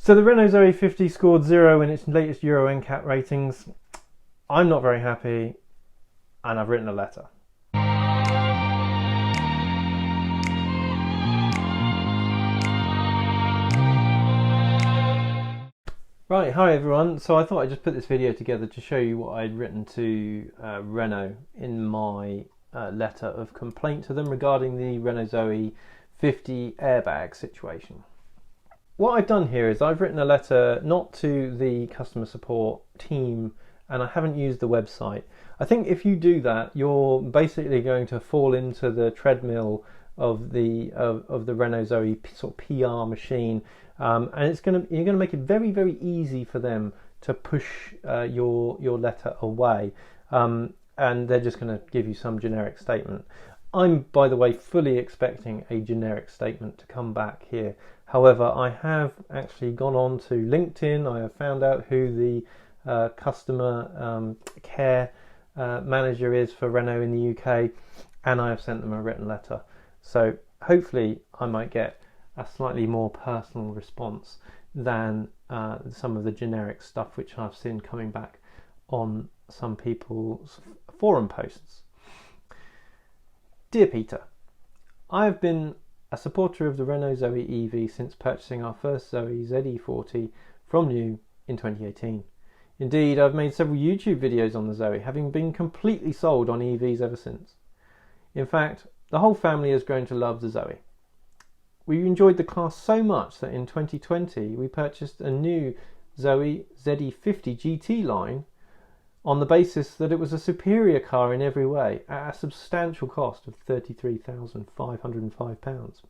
So the Renault Zoe 50 scored 0 in its latest Euro Ncap ratings. I'm not very happy, and I've written a letter. Right, hi everyone. So I thought I'd just put this video together to show you what I'd written to Renault in my letter of complaint to them regarding the Renault Zoe 50 airbag situation. What I've done here is I've written a letter not to the customer support team, and I haven't used the website. I think if you do that, you're basically going to fall into the treadmill of the Renault Zoe sort of PR machine, and you're gonna make it very, very easy for them to push your letter away, and they're just going to give you some generic statement. I'm, by the way, fully expecting a generic statement to come back here. However, I have actually gone on to LinkedIn. I have found out who the customer care manager is for Renault in the UK, and I have sent them a written letter. So hopefully I might get a slightly more personal response than some of the generic stuff which I've seen coming back on some people's forum posts. Dear Peter, I have been a supporter of the Renault Zoe EV since purchasing our first Zoe ZE40 from you in 2018. Indeed, I've made several YouTube videos on the Zoe, having been completely sold on EVs ever since. In fact, the whole family has grown to love the Zoe. We enjoyed the class so much that in 2020 we purchased a new Zoe ZE50 GT line on the basis that it was a superior car in every way at a substantial cost of £33,505.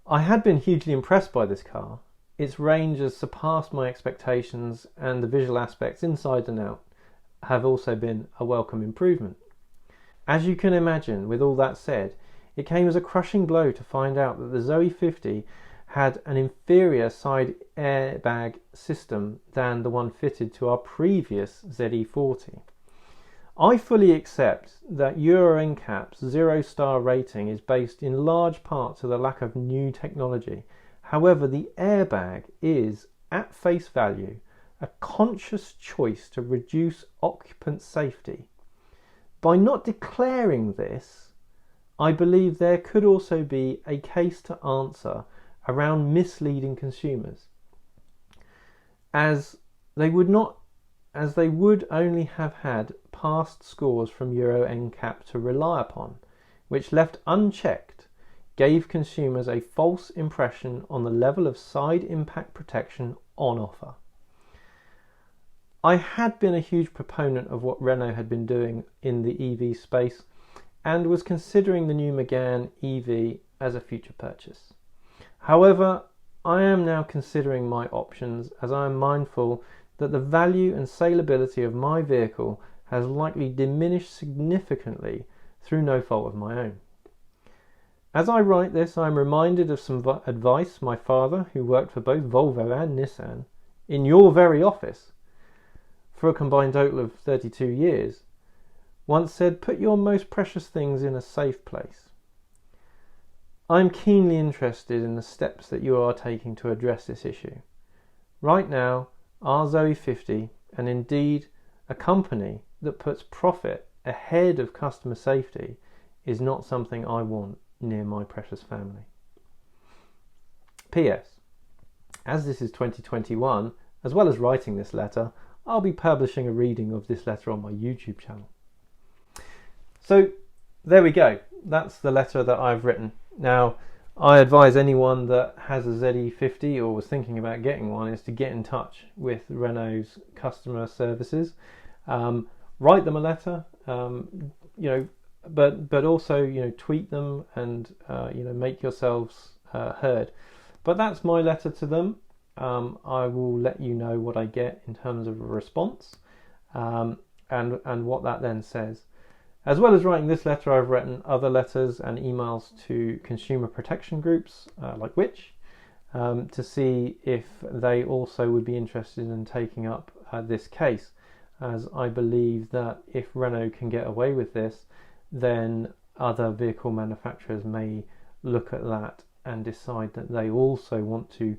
I had been hugely impressed by this car. Its range has surpassed my expectations, and the visual aspects inside and out have also been a welcome improvement. As you can imagine, with all that said, it came as a crushing blow to find out that the Zoe 50 had an inferior side airbag system than the one fitted to our previous ZE40. I fully accept that Euro Ncap's 0-star rating is based in large part to the lack of new technology. However, the airbag is, at face value, a conscious choice to reduce occupant safety. By not declaring this, I believe there could also be a case to answer around misleading consumers, as they would only have had past scores from Euro Ncap to rely upon, which, left unchecked, gave consumers a false impression on the level of side impact protection on offer. I had been a huge proponent of what Renault had been doing in the EV space and was considering the new Megane EV as a future purchase. However, I am now considering my options, as I am mindful that the value and saleability of my vehicle has likely diminished significantly through no fault of my own. As I write this, I am reminded of some advice my father, who worked for both Volvo and Nissan, in your very office, for a combined total of 32 years, once said, "Put your most precious things in a safe place." I am keenly interested in the steps that you are taking to address this issue. Right now, our Zoe 50, and indeed a company that puts profit ahead of customer safety, is not something I want near my precious family. P.S. As this is 2021, as well as writing this letter, I'll be publishing a reading of this letter on my YouTube channel. So there we go. That's the letter that I've written. Now, I advise anyone that has a ZE50 or was thinking about getting one is to get in touch with Renault's customer services. Write them a letter, but also, tweet them and, make yourselves heard. But that's my letter to them. I will let you know what I get in terms of a response, and what that then says. As well as writing this letter, I've written other letters and emails to consumer protection groups like Which, to see if they also would be interested in taking up this case, as I believe that if Renault can get away with this, then other vehicle manufacturers may look at that and decide that they also want to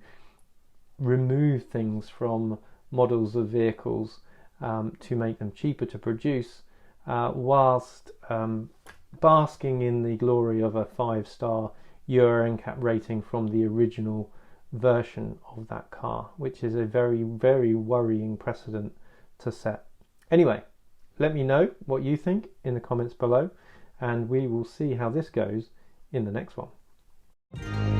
remove things from models of vehicles to make them cheaper to produce, whilst basking in the glory of a 5-star Euro Ncap rating from the original version of that car, which is a very, very worrying precedent to set. Anyway, let me know what you think in the comments below, and we will see how this goes in the next one.